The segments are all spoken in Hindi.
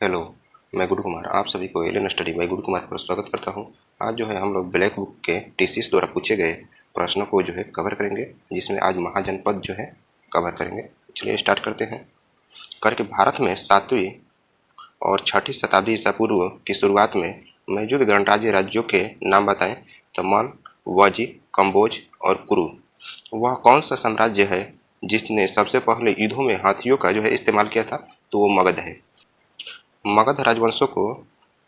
हेलो, मैं गुड कुमार आप सभी को alien study bye good Kumar पर स्वागत करता हूं। आज जो है हम लोग ब्लैक बुक के टीसीएस द्वारा पूछे गए प्रश्नों को जो है कवर करेंगे, जिसमें आज महाजनपद जो है कवर करेंगे। चलिए स्टार्ट करते हैं। करके भारत में 7वीं और 6ठी शताब्दी ईसा पूर्व की शुरुआत में मौजूद गणराज्य राज्यों के नाम बताएं। तो मन, वजी, कम्बोज और कुरु। वह कौन सा साम्राज्य है जिसने सबसे पहले युद्धों में हाथियों का जो है इस्तेमाल किया था? तो वो मगध है। मगध राजवंशों को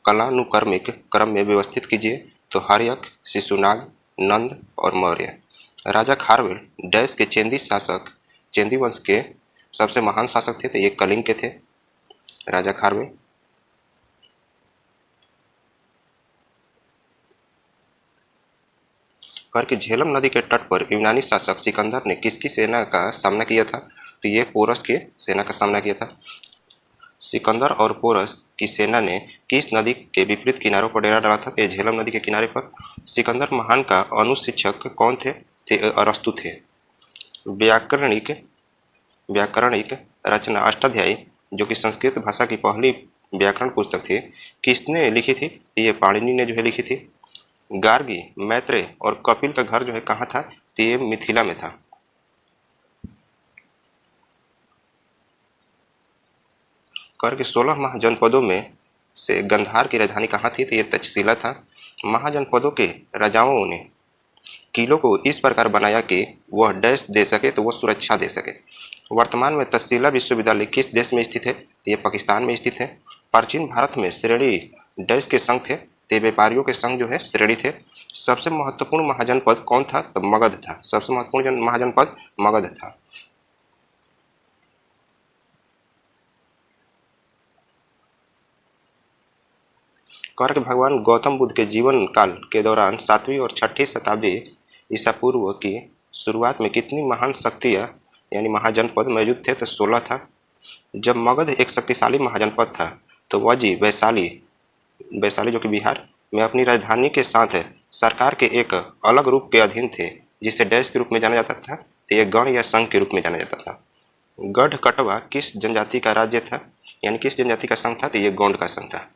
कालानुक्रमिक क्रम में व्यवस्थित कीजिए। तो हर्यक, शिशुनाग, नंद और मौर्य। राजा खारवेल डैश के चेंदी शासक, चेंदी वंश के सबसे महान शासक थे। तो ये कलिंग के थे, राजा खारवेल। कर के झेलम नदी के तट पर यूनानी शासक सिकंदर ने किसकी सेना का सामना किया था? तो ये पोरस की सेना का सामना किया था। सिकंदर और पोरस की सेना ने किस नदी के विपरीत किनारों पर डेरा डाला था? झेलम नदी के किनारे पर। सिकंदर महान का अनुशिक्षक कौन थे? अरस्तु थे। व्याकरणिक व्याकरणिक रचना अष्टाध्यायी, जो कि संस्कृत भाषा की पहली व्याकरण पुस्तक थी, किसने लिखी थी? ये पाणिनि ने जो है लिखी थी। गार्गी, मैत्रेय और कपिल का घर जो है कहाँ था? तो ये मिथिला में था। कर के 16 महाजनपदों में से गंधार की राजधानी कहाँ थी? तो ये तक्षशिला था। महाजनपदों के राजाओं ने किलों को इस प्रकार बनाया कि वह डैश दे सके, तो वह सुरक्षा दे सके। वर्तमान में तक्षशिला विश्वविद्यालय किस देश में स्थित है? तो ये पाकिस्तान में स्थित है। प्राचीन भारत में श्रेणी डैश के संघ थे। तो व्यापारियों के संघ जो है श्रेणी थे। सबसे महत्वपूर्ण महाजनपद कौन था? तो मगध था। सबसे महत्वपूर्ण महाजनपद मगध था। कर के भगवान गौतम बुद्ध के जीवन काल के दौरान 7वीं और 6ठी शताब्दी ईसा पूर्व की शुरुआत में कितनी महान शक्तियाँ यानी महाजनपद मौजूद थे? तो 16 था। जब मगध एक शक्तिशाली महाजनपद था, तो वजी वैशाली वैशाली जो कि बिहार में अपनी राजधानी के साथ सरकार के एक अलग रूप के अधीन थे, जिसे डैश के रूप में जाना जाता था। तो ये गण या संघ के रूप में जाना जाता था। गढ़ कटवा किस जनजाति का राज्य था, यानी किस जनजाति का संघ था? तो ये गोंड का संघ था।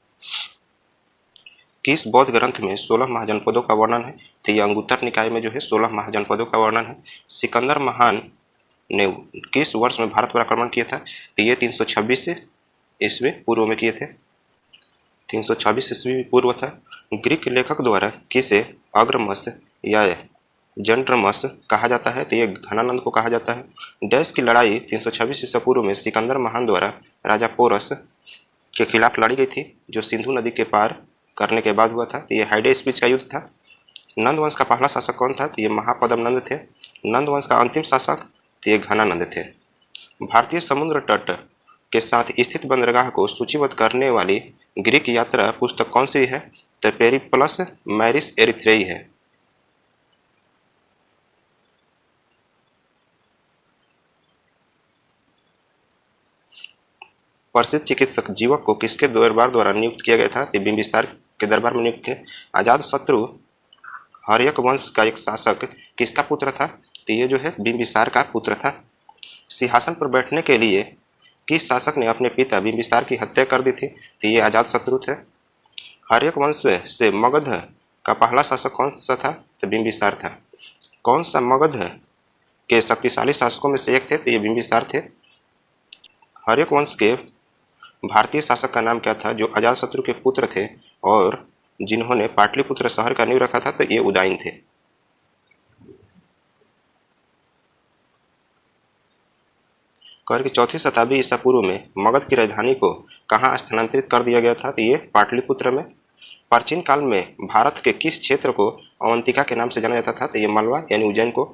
किस बौद्ध ग्रंथ में 16 महाजनपदों का वर्णन है? तो ये अंगुत्तर निकाय में जो है 16 महाजनपदों का वर्णन है। सिकंदर महान ने किस वर्ष में भारत पर आक्रमण किया था? तो ये 326 ईस्वी पूर्व में किए थे। 326 ईस्वी पूर्व था। ग्रीक लेखक द्वारा किसे अग्रमस या जंट्रमस कहा जाता है? तो ये घनानंद को कहा जाता है। डैश की लड़ाई 326 ईसा पूर्व में सिकंदर महान द्वारा राजा पोरस के खिलाफ लड़ी गई थी, जो सिंधु नदी के पार करने के बाद हुआ था। तो ये हाइडे स्पीच का युद्ध था। नंद वंश का पहला शासक कौन था? तो ये महापद्म नंद थे। नंद वंश का अंतिम शासक तो ये घनानंद थे। भारतीय समुद्र तट के साथ स्थित बंदरगाह को सूचीबद्ध करने वाली ग्रीक यात्रा पुस्तक कौन सी है? तो पेरिप्लस मैरिस एरिथ्रेई है। प्रसिद्ध चिकित्सक जीवक को किसके दरबार द्वारा नियुक्त किया गया था? तो बिंबिसार के दरबार में नियुक्त थे। आजाद शत्रु हर्यक वंश का एक शासक किसका पुत्र था? तो ये जो है बिंबिसार का पुत्र था। सिंहासन पर बैठने के लिए किस शासक ने अपने पिता बिंबिसार की हत्या कर दी थी? तो ये अजातशत्रु थे। हर्यक वंश से मगध का पहला शासक कौन सा था? तो बिंबिसार था। कौन सा मगध के शक्तिशाली शासकों में से एक थे? तो ये बिंबिसार थे। हर्यक वंश के भारतीय शासक का नाम क्या था, जो अजातशत्रु के पुत्र थे और जिन्होंने पाटलिपुत्र शहर का नींव रखा था? तो ये उदयन थे। कर की 4ठी शताब्दी ईसा पूर्व में मगध की राजधानी को कहाँ स्थानांतरित कर दिया गया था? तो ये पाटलिपुत्र में। प्राचीन काल में भारत के किस क्षेत्र को अवंतिका के नाम से जाना जाता था? तो ये मलवा यानी उज्जैन को।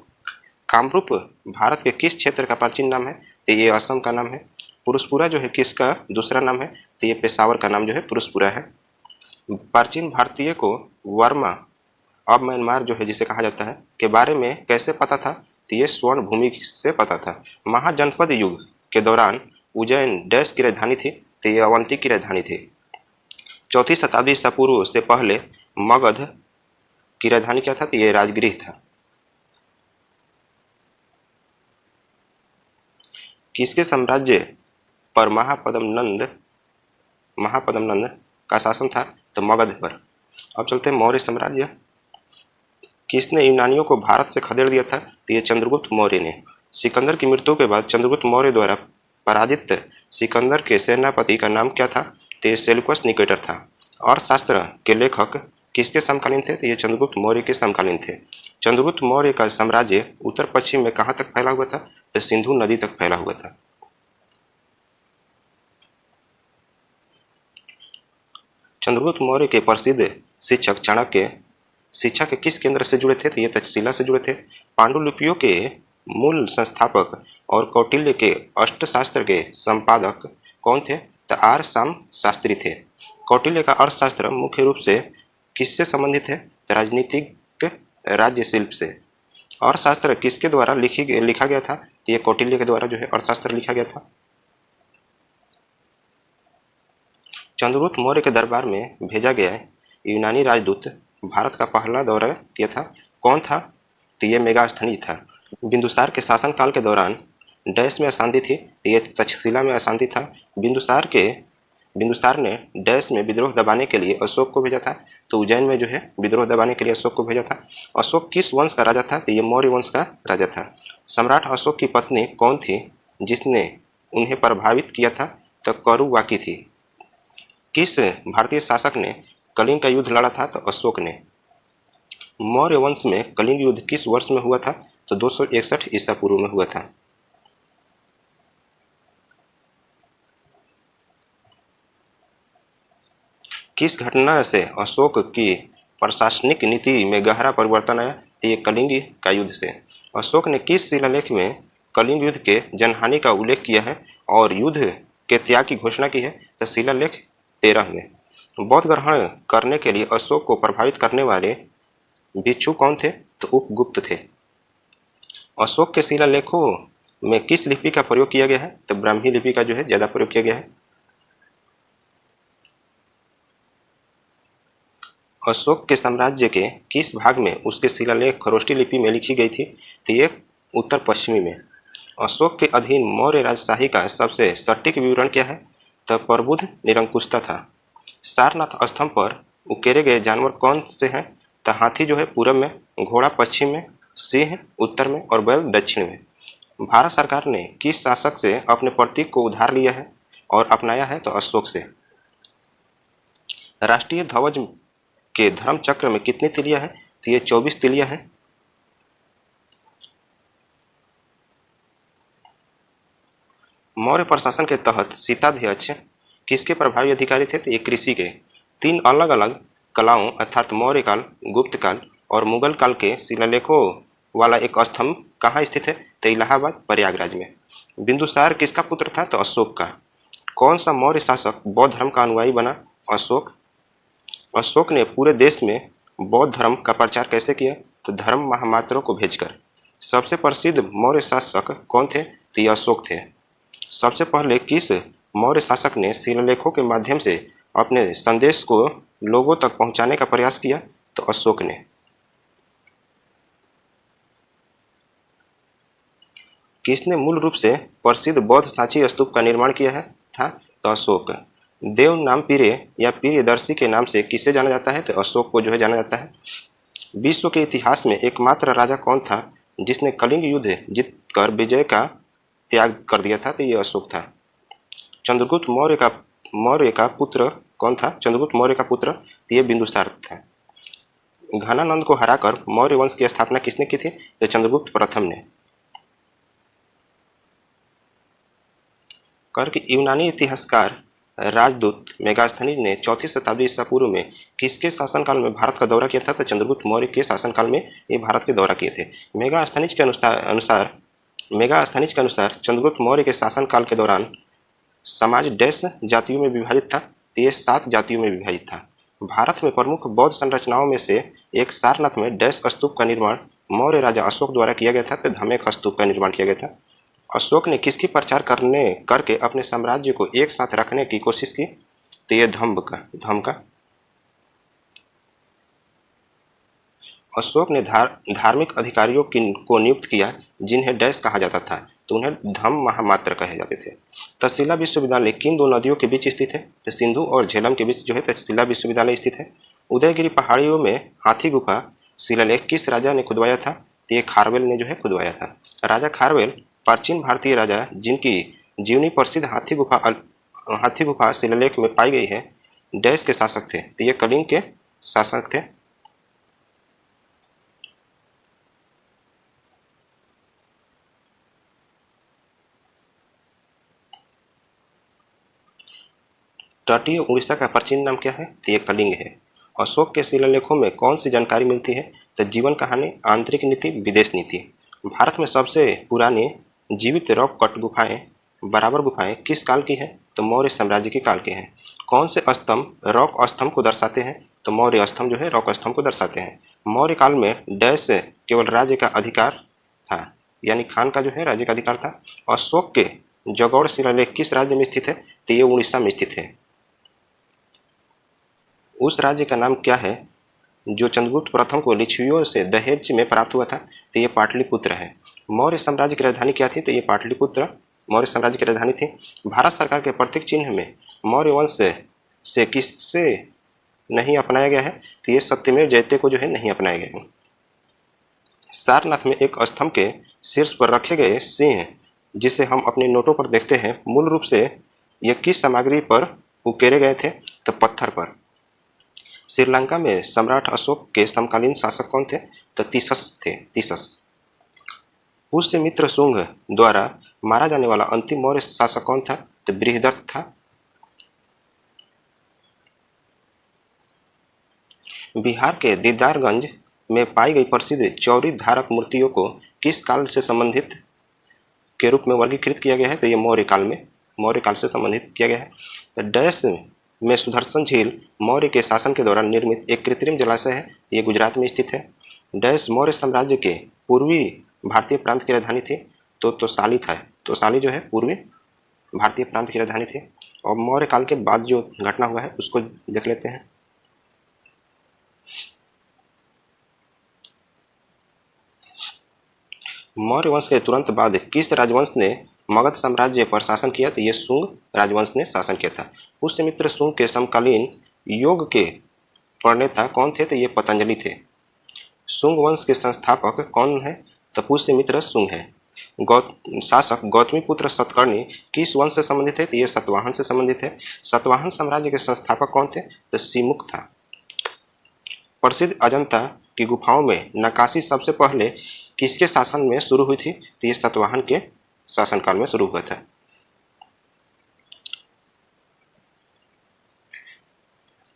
कामरूप भारत के किस क्षेत्र का प्राचीन नाम है? तो ये असम का नाम है। पुरुषपुरा जो है किसका दूसरा नाम है? तो ये पेशावर का नाम जो है पुरुषपुरा है। प्राचीन भारतीय को वर्मा, अब म्यांमार जो है जिसे कहा जाता है, के बारे में कैसे पता था? तो ये स्वर्ण भूमि से पता था। महाजनपद युग के दौरान उज्जैन डैश की राजधानी थी? तो ये अवंती की राजधानी थी। 4ठी शताब्दी ईसा पूर्व से पहले मगध की राजधानी क्या था? तो ये राजगृह था। किसके साम्राज्य पर महापद्म नंद महापद्मनंद का शासन था तो मगध पर। अब चलते हैं मौर्य साम्राज्य। किसने यूनानियों को भारत से खदेड़ दिया था तो ये चंद्रगुप्त मौर्य ने। सिकंदर की मृत्यु के बाद चंद्रगुप्त मौर्य द्वारा पराजित सिकंदर के सेनापति का नाम क्या था तो ये सेल्यूकस निकेटर था। अर्थशास्त्र के लेखक किसके समकालीन थे तो ये चंद्रगुप्त मौर्य के समकालीन थे। चंद्रगुप्त मौर्य का साम्राज्य उत्तर पश्चिम में कहाँ तक फैला हुआ था तो सिंधु नदी तक फैला हुआ था। चंद्रगुप्त मौर्य के प्रसिद्ध शिक्षक चाणक्य शिक्षा के किस केंद्र से जुड़े थे तो ये तक्षशिला से जुड़े थे। पांडुलिपियों के मूल संस्थापक और कौटिल्य के अष्टशास्त्र के संपादक कौन थे तो आर शाम शास्त्री थे। कौटिल्य का अर्थशास्त्र मुख्य रूप से किससे संबंधित है तो राजनीतिक राज्य शिल्प से। अर्थशास्त्र किसके द्वारा लिखा गया था तो ये कौटिल्य के द्वारा जो है अर्थशास्त्र लिखा गया था। चंद्रगुप्त मौर्य के दरबार में भेजा गया यूनानी राजदूत भारत का पहला दौरा किया था, कौन था तो ये मेगास्थनीज था। बिंदुसार के शासनकाल के दौरान डैश में अशांति थी तो ये तक्षशिला में अशांति था। बिंदुसार ने डैश में विद्रोह दबाने के लिए अशोक को भेजा था तो उज्जैन में जो है विद्रोह दबाने के लिए अशोक को भेजा था। अशोक किस वंश का राजा था तो ये मौर्य वंश का राजा था। सम्राट अशोक की पत्नी कौन थी जिसने उन्हें प्रभावित किया था तो करुवाकी थी। किस भारतीय शासक ने कलिंग का युद्ध लड़ा था तो अशोक ने। मौर्य वंश में कलिंग युद्ध किस वर्ष में हुआ था तो 261 ईसा पूर्व में हुआ था। किस घटना से अशोक की प्रशासनिक नीति में गहरा परिवर्तन आया तो ये कलिंग का युद्ध से। अशोक ने किस शिलालेख में कलिंग युद्ध के जनहानि का उल्लेख किया है और युद्ध के त्याग की घोषणा की है तो शिलालेख 13 में। बौद्ध ग्रहण करने के लिए अशोक को प्रभावित करने वाले भिक्षु कौन थे तो उपगुप्त थे। अशोक के शिलालेखों में किस लिपि का प्रयोग किया गया है तो ब्राह्मी लिपि का जो है ज्यादा प्रयोग किया गया है। अशोक के साम्राज्य के किस भाग में उसके शिलालेख खरोष्टी लिपि में लिखी गई थी तो ये उत्तर पश्चिमी में। अशोक के अधीन मौर्य राजशाही का सबसे सटीक विवरण क्या है तो प्रबुद्ध निरंकुशता था। सारनाथ स्तंभ पर उकेरे गए जानवर कौन से हैं तो हाथी जो है पूरब में, घोड़ा पश्चिम में, सिंह उत्तर में और बैल दक्षिण में। भारत सरकार ने किस शासक से अपने प्रतीक को उधार लिया है और अपनाया है तो अशोक से। राष्ट्रीय ध्वज के धर्म चक्र में कितनी तिलियां हैं तो ये 24 तिलियां हैं। मौर्य प्रशासन के तहत शीताध्यक्ष किसके प्रभावी अधिकारी थे तो ये कृषि के। 3 अलग अलग कलाओं अर्थात मौर्य काल, गुप्त काल और मुगल काल के शिलालेखों वाला एक स्तंभ कहाँ स्थित है तो इलाहाबाद प्रयागराज में। बिंदुसार किसका पुत्र था तो अशोक का। कौन सा मौर्य शासक बौद्ध धर्म का अनुयायी बना अशोक। अशोक ने पूरे देश में बौद्ध धर्म का प्रचार कैसे किया तो धर्म महामात्रों को भेजकर। सबसे प्रसिद्ध मौर्य शासक कौन थे तो ये अशोक थे। सबसे पहले किस मौर्य शासक ने शिलालेखों के माध्यम से अपने संदेश को लोगों तक पहुंचाने का प्रयास किया तो अशोक ने। किसने मूल रूप से प्रसिद्ध बौद्ध सांची स्तूप का निर्माण किया है था तो अशोक। देव नाम पीरे या प्रियदर्शी के नाम से किसे जाना जाता है तो अशोक को जो है जाना जाता है। विश्व के इतिहास में एकमात्र राजा कौन था जिसने कलिंग युद्ध जीतकर विजय का त्याग कर दिया था तो ये अशोक था। चंद्रगुप्त मौर्य का पुत्र कौन था चंद्रगुप्त मौर्य का पुत्र तो ये बिंदुसार था। घनानंद को हराकर मौर्य वंश की स्थापना किसने की थी तो चंद्रगुप्त प्रथम ने। कर्क यूनानी इतिहासकार राजदूत मेगास्थनीज ने 4वीं शताब्दी ईसा पूर्व में किसके शासनकाल में भारत का दौरा किया था तो चंद्रगुप्त मौर्य के शासनकाल में ये भारत के दौरा किए थे। मेगास्थनीज के अनुसार चंद्रगुप्त मौर्य के शासनकाल के दौरान समाज डैश जातियों में विभाजित था तो ये 7 जातियों में विभाजित था। भारत में प्रमुख बौद्ध संरचनाओं में से एक सारनाथ में डैश स्तूप का निर्माण मौर्य राजा अशोक द्वारा किया गया था तो धमेख स्तूप का निर्माण किया गया था। अशोक ने किसकी प्रचार करके अपने साम्राज्य को एक साथ रखने की कोशिश की तो ये धम्म का। अशोक ने धार्मिक अधिकारियों को नियुक्त किया जिन्हें डैश कहा जाता था तो उन्हें धम महामात्र कहे जाते थे। तक्षशिला विश्वविद्यालय किन दो नदियों के बीच स्थित है? तो सिंधु और झेलम के बीच जो है तक्षशिला विश्वविद्यालय स्थित है। उदयगिरी पहाड़ियों में हाथी गुफा शिलालेख किस राजा ने खुदवाया था? तो ये खारवेल ने जो है खुदवाया था। राजा खारवेल प्राचीन भारतीय राजा जिनकी जीवनी प्रसिद्ध हाथी गुफा शिलालेख में पाई गई है, डैश के शासक थे? तो ये कलिंग के शासक थे। तटीय उड़ीसा का प्राचीन नाम क्या है? तो ये कलिंग है। अशोक के शिलालेखों में कौन सी जानकारी मिलती है? तो जीवन कहानी, आंतरिक नीति, विदेश नीति। भारत में सबसे पुरानी जीवित रॉक कट गुफाएं बराबर गुफाएं किस काल की है? तो मौर्य साम्राज्य के काल की है। कौन से स्तंभ रॉक स्तंभ को दर्शाते हैं? तो मौर्य स्तंभ जो है रॉक स्तंभ को दर्शाते हैं। मौर्य काल में डैश केवल राज्य का अधिकार था, यानी खान का जो है राज्य का अधिकार था। अशोक के जगौड़ शिलालेख किस राज्य में स्थित है? तो ये उड़ीसा में स्थित है। उस राज्य का नाम क्या है जो चंद्रगुप्त प्रथम को लिच्छवियों से दहेज में प्राप्त हुआ था? तो ये पाटलिपुत्र है। मौर्य साम्राज्य की राजधानी क्या थी? तो ये पाटलिपुत्र मौर्य साम्राज्य की राजधानी थी। भारत सरकार के प्रतीक चिन्ह में मौर्य वंश से किससे नहीं अपनाया गया है? तो ये सत्यमेव जयते को जो है नहीं अपनाया गया है। सारनाथ में एक स्तंभ के शीर्ष पर रखे गए सिंह जिसे हम अपने नोटों पर देखते हैं, मूल रूप से ये किस सामग्री पर उकेरे गए थे? तो पत्थर पर। श्रीलंका में सम्राट अशोक के समकालीन शासक कौन थे? तो तीसस थे। तीसस। पुष्यमित्र शुंग द्वारा मारा जाने वाला अंतिम मौर्य शासक कौन था? तो बृहदत्त था। बिहार के दीदारगंज में पाई गई प्रसिद्ध चौरी धारक मूर्तियों को किस काल से संबंधित के रूप में वर्गीकृत किया गया है? तो ये मौर्य काल से संबंधित किया गया है। तो डैश में सुदर्शन झील मौर्य के शासन के दौरान निर्मित एक कृत्रिम जलाशय है, ये गुजरात में स्थित है। डैश मौर्य साम्राज्य के पूर्वी भारतीय प्रांत की राजधानी थी? तो तोसाली था। तोसाली जो है पूर्वी भारतीय प्रांत की राजधानी थी। और मौर्य काल के बाद जो घटना हुआ है उसको देख लेते हैं। मौर्य वंश के तुरंत बाद किस राजवंश ने मगध साम्राज्य पर शासन किया? तो ये शुंग राजवंश ने शासन किया था। पुष्यमित्र शुंग के समकालीन योग के प्रणेता कौन थे? तो ये पतंजलि थे। शुंग वंश के संस्थापक कौन है? तो पुष्यमित्र शुंग है। शासक गौतमीपुत्र सतकर्णी किस वंश से संबंधित है? तो ये सतवाहन से संबंधित है। सतवाहन साम्राज्य के संस्थापक कौन थे? तो सिमुक था। प्रसिद्ध अजंता की गुफाओं में नक्काशी सबसे पहले किसके शासन में शुरू हुई थी? तो ये सतवाहन के शासनकाल में शुरू हुआ था।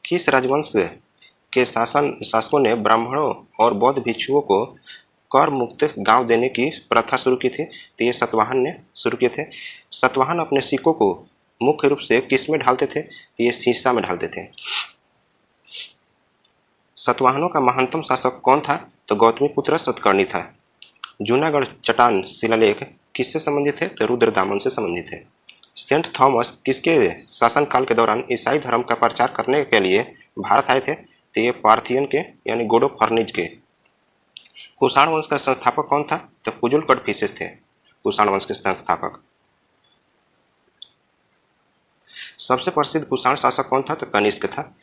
किस राजवंश के शासकों ने ब्राह्मणों और बौद्ध भिक्षुओं को कर मुक्त गांव देने की प्रथा शुरू की थी? तो ये सतवाहन ने शुरू किए थे। सतवाहन अपने सिक्कों को मुख्य रूप से किस में ढालते थे? तो ये सीसा में ढालते थे। सतवाहनों का महानतम शासक कौन था? तो गौतमीपुत्र सतकर्णी था। जूनागढ़ चट्टान शिलालेख किससे संबंधित है? तो रुद्रदामन से संबंधित है। सेंट थॉमस किसके शासनकाल के दौरान ईसाई धर्म का प्रचार करने के लिए भारत आए थे? तो ये पार्थियन के यानी गोडो फर्निज के। कुषाण वंश का संस्थापक कौन था? तो पुजुल कड़फिसेस थे कुषाण वंश के संस्थापक। सबसे प्रसिद्ध कुषाण शासक कौन था? तो कनिष्क था।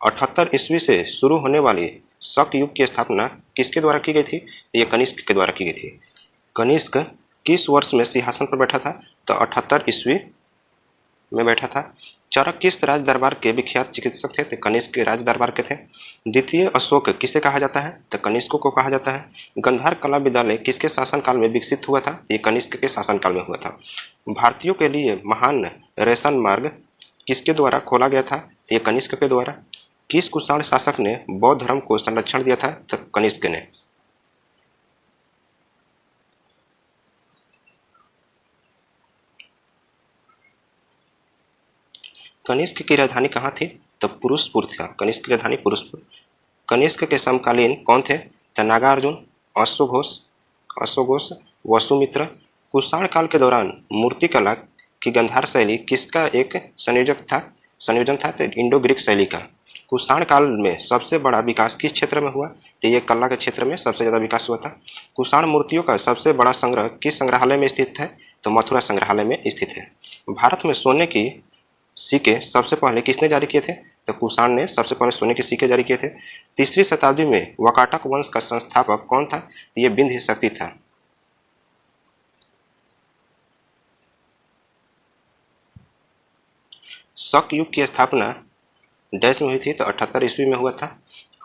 78 ईस्वी से शुरू होने वाली शक युग की स्थापना किसके द्वारा की गई थी? ये कनिष्क के द्वारा की गई थी। कनिष्क किस वर्ष में सिंहासन पर बैठा था? तो 78 ईस्वी में बैठा था। चरक किस राज दरबार के विख्यात चिकित्सक थे? तो कनिष्क के राज दरबार के थे। द्वितीय अशोक किसे कहा जाता है? तो कनिष्क को कहा जाता है। गंधार कला विद्यालय किसके शासनकाल में विकसित हुआ था? ये कनिष्क के शासनकाल में हुआ था। भारतीयों के लिए महान रेशन मार्ग किसके द्वारा खोला गया था? ये कनिष्क के द्वारा। किस कुषाण शासक ने बौद्ध धर्म को संरक्षण दिया था? तो कनिष्क ने। कनिष्क की राजधानी कहाँ थी? तो पुरुषपुर था। कनिष्क की राजधानी पुरुषपुर। कनिष्क के समकालीन कौन थे? तो नागार्जुन, अश्वघोष, वसुमित्र। कुषाण काल के दौरान मूर्तिकला की गंधार शैली किसका एक संयोजन था? तो इंडो ग्रीक शैली का। कुषाण काल में सबसे बड़ा विकास किस क्षेत्र में हुआ? तो ये कला के क्षेत्र में सबसे ज्यादा विकास हुआ था। कुषाण मूर्तियों का सबसे बड़ा संग्रह किस संग्रहालय में स्थित है? तो मथुरा संग्रहालय में स्थित है। भारत में सोने की सिक्के सबसे पहले किसने जारी किए थे? तो कुषाण ने सबसे पहले सोने के सिक्के जारी किए थे। 3री शताब्दी में वाकाटक वंश का संस्थापक कौन था? ये विंध्य शक्ति था। शक युग की स्थापना डैश में हुई थी? तो 78 ईस्वी में हुआ था।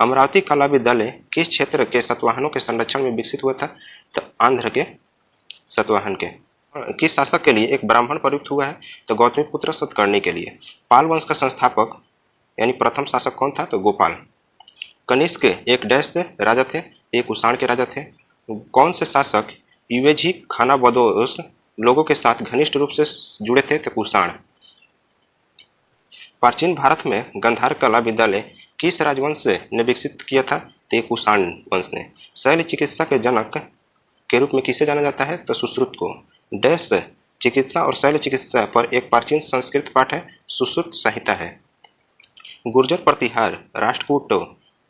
अमरावती कला विद्यालय किस क्षेत्र के सतवाहनों के संरक्षण में विकसित हुआ था? तो आंध्र के सतवाहन के। किस शासक के लिए एक ब्राह्मण प्रयुक्त हुआ है? तो गौतमीपुत्र सतकर्णी के लिए। पाल वंश का संस्थापक यानी प्रथम शासक कौन था? तो गोपाल। कनिष्क एक डैश से राजा थे? एक कुषाण के राजा थे। कौन से शासक युवेझी खानाबदोश लोगों के साथ घनिष्ठ रूप से जुड़े थे? तो कुषाण। प्राचीन भारत में गांधार कला विद्यालय किस राजवंश ने विकसित किया था? तो कुषाण वंश ने। शैल चिकित्सा के जनक के रूप में किसे जाना जाता है? तो सुश्रुत को। डैश चिकित्सा और शैल चिकित्सा पर एक प्राचीन संस्कृत पाठ है, सुश्रुत संहिता है। गुर्जर प्रतिहार राष्ट्रकूट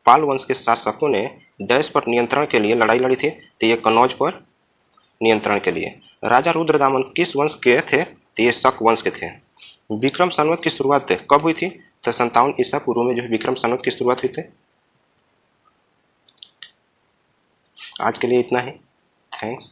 पाल वंश के शासकों ने डैश पर नियंत्रण के लिए लड़ाई लड़ी थी? तो ये कन्नौज पर नियंत्रण के लिए। राजा रुद्रदामन किस वंश के थे? तो ये शक वंश के थे। विक्रम संवत की शुरुआत कब हुई थी? तो 57 ईसा पूर्व में जो विक्रम संवत की शुरुआत हुई थी। आज के लिए इतना ही। थैंक्स।